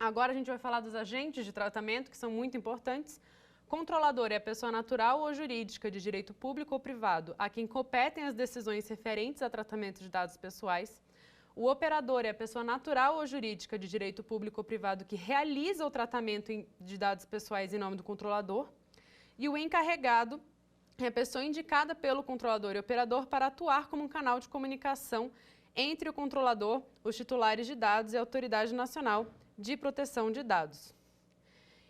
Agora a gente vai falar dos agentes de tratamento, que são muito importantes. Controlador é a pessoa natural ou jurídica de direito público ou privado, a quem competem as decisões referentes a tratamento de dados pessoais. O operador é a pessoa natural ou jurídica de direito público ou privado que realiza o tratamento de dados pessoais em nome do controlador. E o encarregado é a pessoa indicada pelo controlador e operador para atuar como um canal de comunicação entre o controlador, os titulares de dados e a Autoridade Nacional de Proteção de Dados.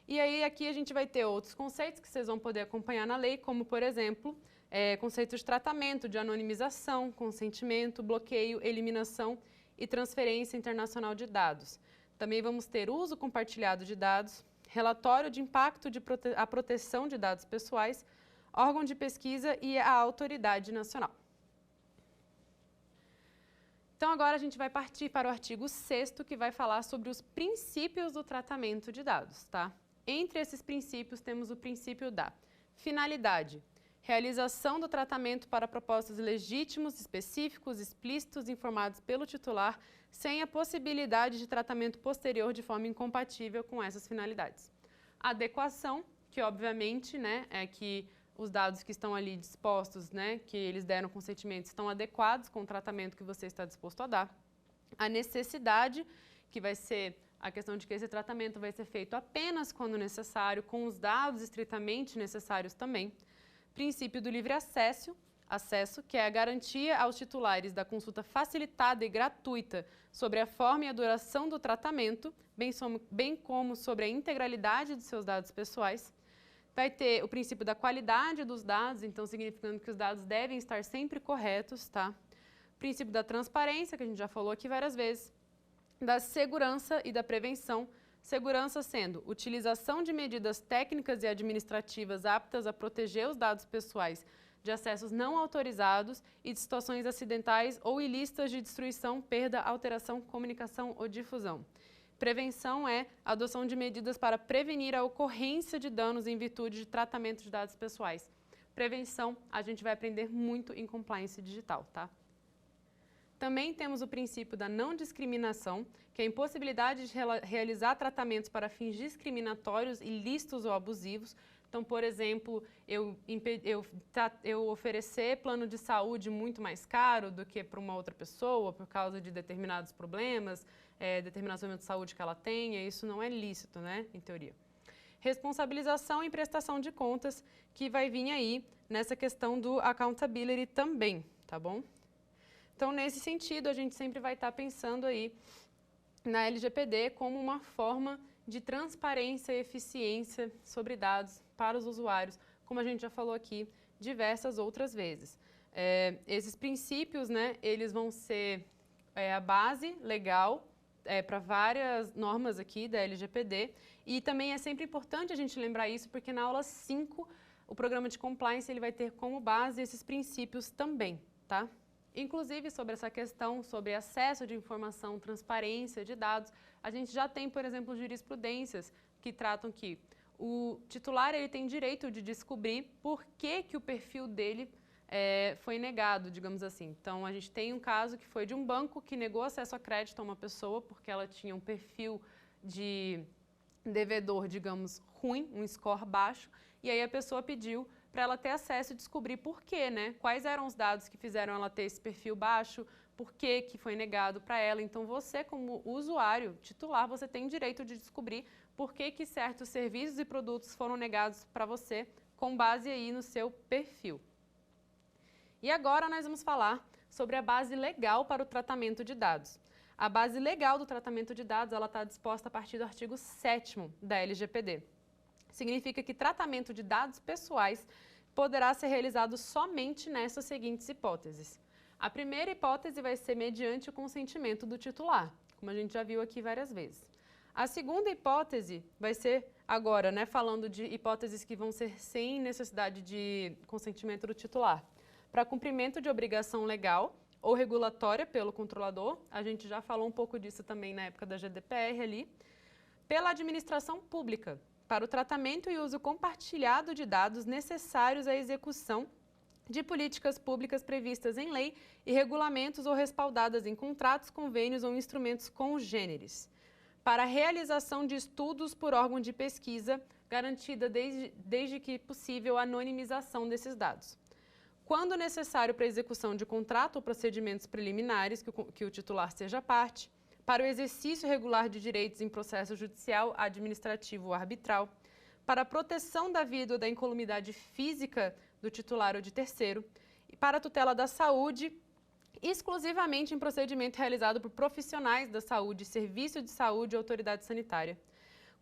E aí aqui a gente vai ter outros conceitos que vocês vão poder acompanhar na lei, como, por exemplo, conceitos de tratamento, de anonimização, consentimento, bloqueio, eliminação e transferência internacional de dados. Também vamos ter uso compartilhado de dados, relatório de impacto à proteção de dados pessoais, órgão de pesquisa e a autoridade nacional. Então, agora a gente vai partir para o artigo 6º, que vai falar sobre os princípios do tratamento de dados, tá? Entre esses princípios, temos o princípio da finalidade, realização do tratamento para propósitos legítimos, específicos, explícitos, informados pelo titular, sem a possibilidade de tratamento posterior de forma incompatível com essas finalidades. Adequação, que obviamente, né, é que os dados que estão ali dispostos, né, que eles deram consentimento, estão adequados com o tratamento que você está disposto a dar. A necessidade, que vai ser a questão de que esse tratamento vai ser feito apenas quando necessário, com os dados estritamente necessários também. Princípio do livre acesso, que é a garantia aos titulares da consulta facilitada e gratuita sobre a forma e a duração do tratamento, bem como sobre a integralidade de seus dados pessoais. Vai ter o princípio da qualidade dos dados, então significando que os dados devem estar sempre corretos, tá? O princípio da transparência, que a gente já falou aqui várias vezes. Da segurança e da prevenção. Segurança sendo utilização de medidas técnicas e administrativas aptas a proteger os dados pessoais de acessos não autorizados e de situações acidentais ou ilícitas de destruição, perda, alteração, comunicação ou difusão. Prevenção é a adoção de medidas para prevenir a ocorrência de danos em virtude de tratamento de dados pessoais. Prevenção, a gente vai aprender muito em compliance digital, tá? Também temos o princípio da não discriminação, que é a impossibilidade de realizar tratamentos para fins discriminatórios, ilícitos ou abusivos. Então, por exemplo, eu oferecer plano de saúde muito mais caro do que para uma outra pessoa por causa de determinados problemas, determinados problemas de saúde que ela tenha, isso não é lícito, né, em teoria. Responsabilização e prestação de contas, que vai vir aí nessa questão do accountability também, tá bom? Então, nesse sentido, a gente sempre vai estar pensando aí na LGPD como uma forma de transparência e eficiência sobre dados para os usuários, como a gente já falou aqui diversas outras vezes. Esses princípios, né, eles vão ser a base legal para várias normas aqui da LGPD, e também é sempre importante a gente lembrar isso, porque na aula 5, o programa de compliance ele vai ter como base esses princípios também, tá? Inclusive, sobre essa questão, sobre acesso de informação, transparência de dados, a gente já tem, por exemplo, jurisprudências que tratam que o titular ele tem direito de descobrir por que o perfil dele foi negado, digamos assim. Então, a gente tem um caso que foi de um banco que negou acesso a crédito a uma pessoa porque ela tinha um perfil de devedor, digamos, ruim, um score baixo, e aí a pessoa pediu para ela ter acesso e descobrir por quê, né? Quais eram os dados que fizeram ela ter esse perfil baixo, por que foi negado para ela. Então, você, como usuário titular, você tem direito de descobrir por que certos serviços e produtos foram negados para você com base aí no seu perfil. E agora nós vamos falar sobre a base legal para o tratamento de dados. A base legal do tratamento de dados está disposta a partir do artigo 7º da LGPD. Significa que tratamento de dados pessoais poderá ser realizado somente nessas seguintes hipóteses. A primeira hipótese vai ser mediante o consentimento do titular, como a gente já viu aqui várias vezes. A segunda hipótese vai ser agora, né, falando de hipóteses que vão ser sem necessidade de consentimento do titular. Para cumprimento de obrigação legal ou regulatória pelo controlador, a gente já falou um pouco disso também na época da GDPR ali, pela administração pública, para o tratamento e uso compartilhado de dados necessários à execução de políticas públicas previstas em lei e regulamentos ou respaldadas em contratos, convênios ou instrumentos congêneres, para a realização de estudos por órgão de pesquisa, garantida desde que possível a anonimização desses dados. Quando necessário para a execução de contrato ou procedimentos preliminares que o titular seja parte, para o exercício regular de direitos em processo judicial, administrativo ou arbitral, para a proteção da vida ou da incolumidade física do titular ou de terceiro, e para a tutela da saúde, exclusivamente em procedimento realizado por profissionais da saúde, serviço de saúde ou autoridade sanitária.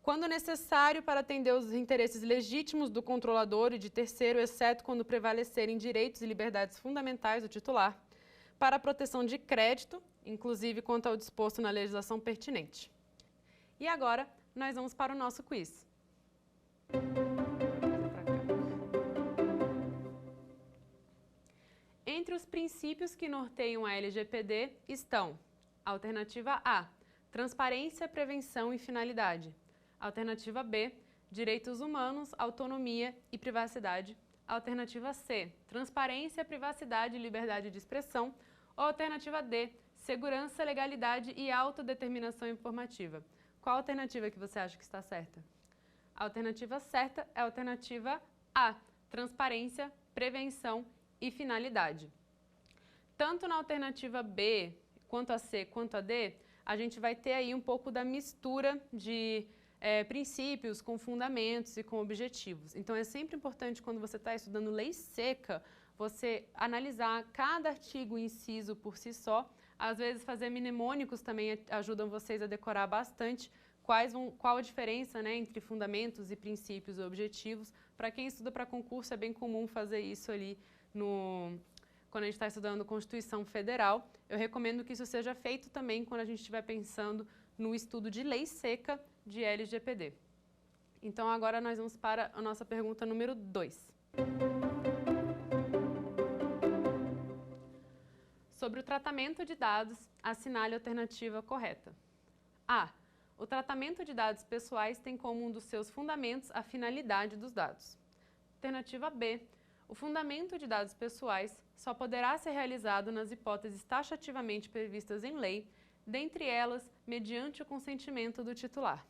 Quando necessário para atender os interesses legítimos do controlador e de terceiro, exceto quando prevalecerem direitos e liberdades fundamentais do titular, para a proteção de crédito, inclusive quanto ao disposto na legislação pertinente. E agora, nós vamos para o nosso quiz. Entre os princípios que norteiam a LGPD estão: alternativa A, transparência, prevenção e finalidade. Alternativa B, direitos humanos, autonomia e privacidade. Alternativa C, transparência, privacidade e liberdade de expressão. Ou alternativa D, segurança, legalidade e autodeterminação informativa. Qual alternativa que você acha que está certa? A alternativa certa é a alternativa A, transparência, prevenção e finalidade. Tanto na alternativa B, quanto a C, quanto a D, a gente vai ter aí um pouco da mistura de princípios com fundamentos e com objetivos. Então, é sempre importante, quando você está estudando lei seca, você analisar cada artigo e inciso por si só. Às vezes, fazer mnemônicos também ajudam vocês a decorar bastante qual a diferença, né, entre fundamentos e princípios e objetivos. Para quem estuda para concurso, é bem comum fazer isso ali quando a gente está estudando Constituição Federal. Eu recomendo que isso seja feito também quando a gente estiver pensando no estudo de lei seca de LGPD. Então, agora nós vamos para a nossa pergunta número 2. Sobre o tratamento de dados, assinale a alternativa correta. A. O tratamento de dados pessoais tem como um dos seus fundamentos a finalidade dos dados. Alternativa B. O fundamento de dados pessoais só poderá ser realizado nas hipóteses taxativamente previstas em lei, dentre elas, mediante o consentimento do titular.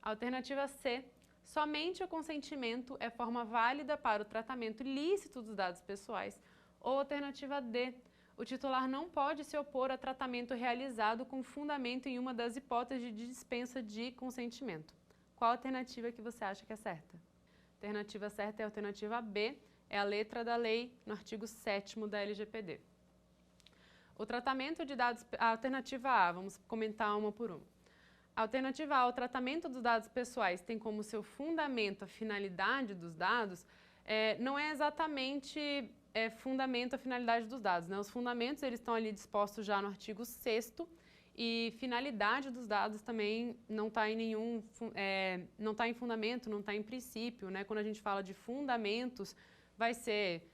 Alternativa C. Somente o consentimento é forma válida para o tratamento ilícito dos dados pessoais. Ou alternativa D. O titular não pode se opor a tratamento realizado com fundamento em uma das hipóteses de dispensa de consentimento. Qual alternativa que você acha que é certa? A alternativa certa é a alternativa B, é a letra da lei no artigo 7º da LGPD. O tratamento de dados... A alternativa A, vamos comentar uma por uma. A alternativa A, o tratamento dos dados pessoais tem como seu fundamento a finalidade dos dados, não é exatamente fundamenta a finalidade dos dados, né? Os fundamentos, eles estão ali dispostos já no artigo 6º, e finalidade dos dados também não está em nenhum, não está em fundamento, não está em princípio, né? Quando a gente fala de fundamentos, vai ser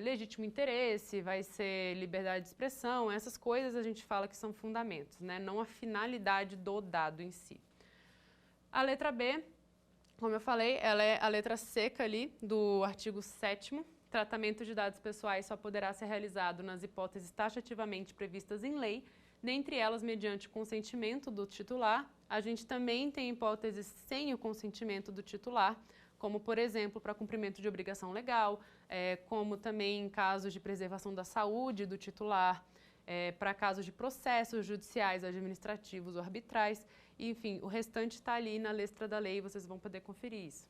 legítimo interesse, vai ser liberdade de expressão, essas coisas a gente fala que são fundamentos, né? Não a finalidade do dado em si. A letra B, como eu falei, ela é a letra seca ali do artigo 7º. Tratamento de dados pessoais só poderá ser realizado nas hipóteses taxativamente previstas em lei, dentre elas mediante consentimento do titular. A gente também tem hipóteses sem o consentimento do titular, como, por exemplo, para cumprimento de obrigação legal, como também em casos de preservação da saúde do titular, para casos de processos judiciais, administrativos ou arbitrais. Enfim, o restante está ali na letra da lei, vocês vão poder conferir isso.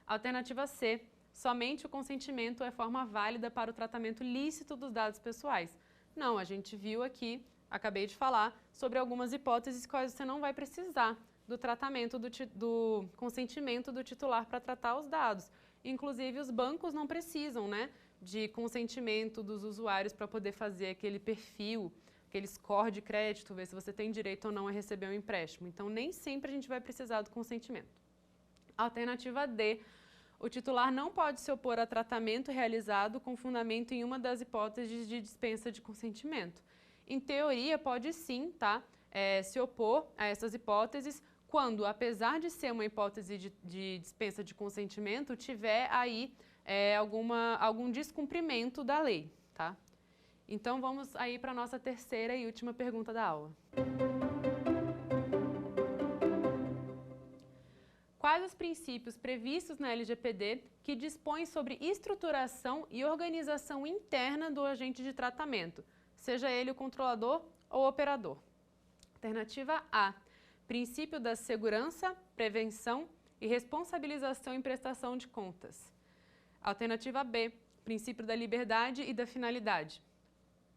Alternativa C. Somente o consentimento é forma válida para o tratamento lícito dos dados pessoais. Não, a gente viu aqui, acabei de falar, sobre algumas hipóteses quais você não vai precisar do tratamento do consentimento do titular para tratar os dados. Inclusive, os bancos não precisam, né, de consentimento dos usuários para poder fazer aquele perfil, aquele score de crédito, ver se você tem direito ou não a receber um empréstimo. Então, nem sempre a gente vai precisar do consentimento. Alternativa D. O titular não pode se opor a tratamento realizado com fundamento em uma das hipóteses de dispensa de consentimento. Em teoria, pode sim, tá, se opor a essas hipóteses quando, apesar de ser uma hipótese de dispensa de consentimento, tiver aí algum descumprimento da lei, tá? Então, vamos aí para a nossa terceira e última pergunta da aula. Quais os princípios previstos na LGPD que dispõem sobre estruturação e organização interna do agente de tratamento, seja ele o controlador ou operador? Alternativa A. Princípio da segurança, prevenção e responsabilização em prestação de contas. Alternativa B. Princípio da liberdade e da finalidade.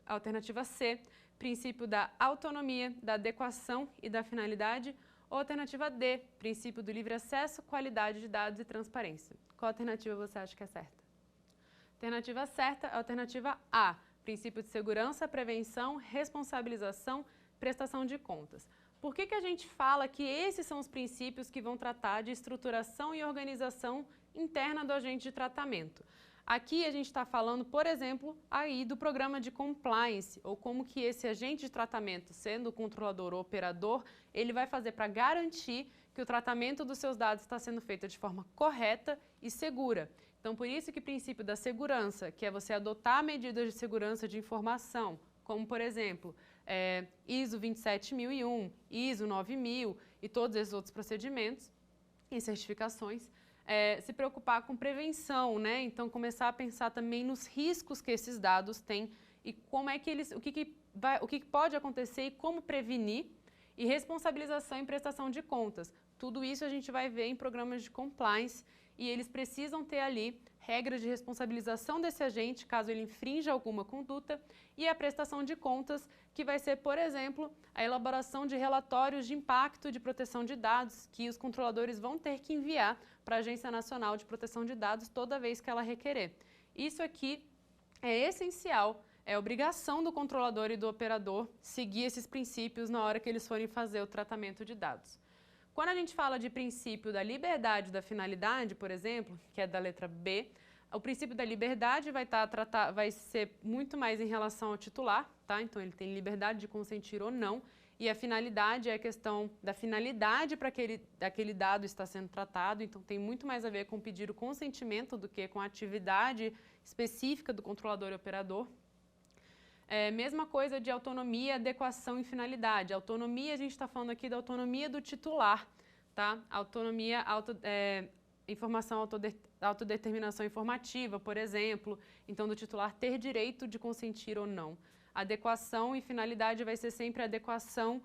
Alternativa C. Princípio da autonomia, da adequação e da finalidade. Ou alternativa D, princípio do livre acesso, qualidade de dados e transparência. Qual alternativa você acha que é certa? Alternativa certa, alternativa A, princípio de segurança, prevenção, responsabilização, prestação de contas. Por que a gente fala que esses são os princípios que vão tratar de estruturação e organização interna do agente de tratamento? Aqui a gente está falando, por exemplo, aí do programa de compliance, ou como que esse agente de tratamento, sendo o controlador ou operador, ele vai fazer para garantir que o tratamento dos seus dados está sendo feito de forma correta e segura. Então, por isso que o princípio da segurança, que é você adotar medidas de segurança de informação, como, por exemplo, ISO 27001, ISO 9000 e todos esses outros procedimentos e certificações, se preocupar com prevenção, né? Então, começar a pensar também nos riscos que esses dados têm e como é que o que pode acontecer e como prevenir, e responsabilização em prestação de contas. Tudo isso a gente vai ver em programas de compliance e eles precisam ter ali regras de responsabilização desse agente caso ele infrinja alguma conduta, e a prestação de contas, que vai ser, por exemplo, a elaboração de relatórios de impacto de proteção de dados que os controladores vão ter que enviar para a Agência Nacional de Proteção de Dados toda vez que ela requerer. Isso aqui é essencial, é obrigação do controlador e do operador seguir esses princípios na hora que eles forem fazer o tratamento de dados. Quando a gente fala de princípio da liberdade e da finalidade, por exemplo, que é da letra B, o princípio da liberdade vai ser muito mais em relação ao titular, tá? Então, ele tem liberdade de consentir ou não, e a finalidade é a questão da finalidade para aquele dado está sendo tratado, então tem muito mais a ver com pedir o consentimento do que com a atividade específica do controlador e operador. Mesma coisa de autonomia, adequação e finalidade. Autonomia, a gente está falando aqui da autonomia do titular, tá? Autonomia, autodeterminação informativa, por exemplo. Então, do titular ter direito de consentir ou não. Adequação e finalidade vai ser sempre a adequação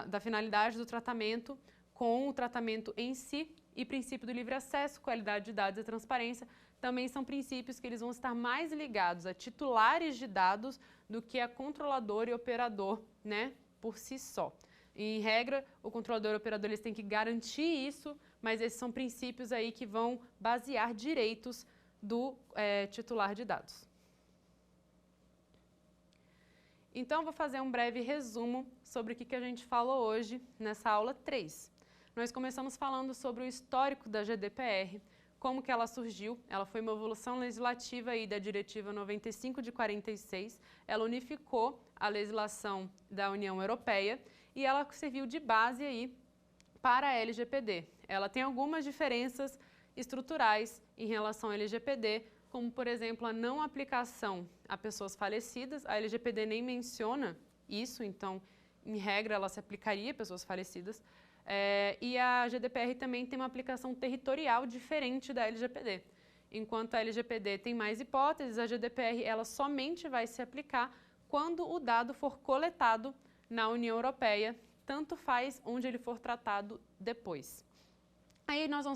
da finalidade do tratamento com o tratamento em si, e princípio do livre acesso, qualidade de dados e transparência, também são princípios que eles vão estar mais ligados a titulares de dados do que a controlador e operador, né, por si só. Em regra, o controlador e o operador eles têm que garantir isso, mas esses são princípios aí que vão basear direitos do titular de dados. Então, vou fazer um breve resumo sobre o que a gente falou hoje nessa aula 3. Nós começamos falando sobre o histórico da GDPR, como que ela surgiu. Ela foi uma evolução legislativa aí da Diretiva 95 de 46. Ela unificou a legislação da União Europeia e ela serviu de base aí para a LGPD. Ela tem algumas diferenças estruturais em relação à LGPD, como, por exemplo, a não aplicação a pessoas falecidas. A LGPD nem menciona isso, então, em regra, ela se aplicaria a pessoas falecidas. E a GDPR também tem uma aplicação territorial diferente da LGPD. Enquanto a LGPD tem mais hipóteses, a GDPR ela somente vai se aplicar quando o dado for coletado na União Europeia, tanto faz onde ele for tratado depois. Aí nós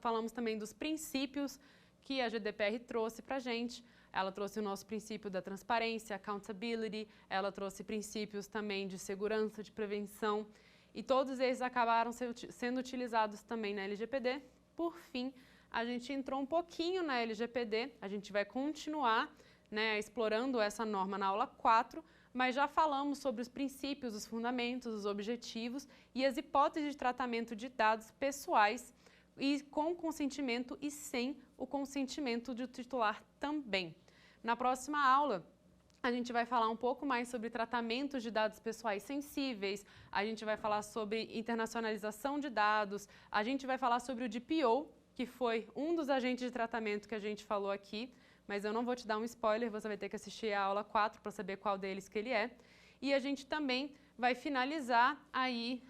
falamos também dos princípios que a GDPR trouxe para a gente. Ela trouxe o nosso princípio da transparência, accountability, ela trouxe princípios também de segurança, de prevenção, e todos eles acabaram sendo utilizados também na LGPD. Por fim, a gente entrou um pouquinho na LGPD, a gente vai continuar, explorando essa norma na aula 4, mas já falamos sobre os princípios, os fundamentos, os objetivos e as hipóteses de tratamento de dados pessoais, e com consentimento e sem o consentimento do titular também. Na próxima aula, a gente vai falar um pouco mais sobre tratamentos de dados pessoais sensíveis, a gente vai falar sobre internacionalização de dados, a gente vai falar sobre o DPO, que foi um dos agentes de tratamento que a gente falou aqui, mas eu não vou te dar um spoiler, você vai ter que assistir a aula 4 para saber qual deles que ele é. E a gente também vai finalizar aí,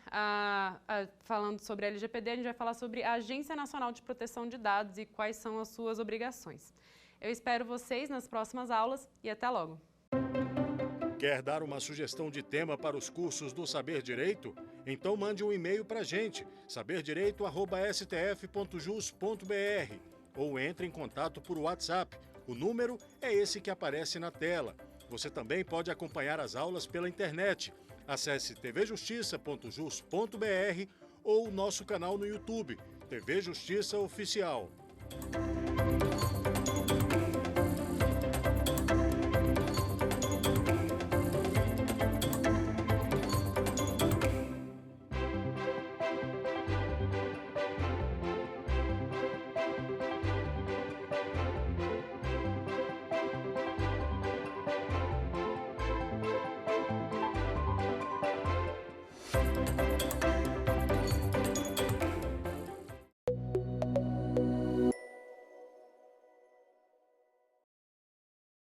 falando sobre a LGPD, a gente vai falar sobre a Agência Nacional de Proteção de Dados e quais são as suas obrigações. Eu espero vocês nas próximas aulas e até logo! Quer dar uma sugestão de tema para os cursos do Saber Direito? Então mande um e-mail para a gente, saberdireito@stf.jus.br, ou entre em contato por WhatsApp. O número é esse que aparece na tela. Você também pode acompanhar as aulas pela internet. Acesse tvjustiça.jus.br ou nosso canal no YouTube, TV Justiça Oficial.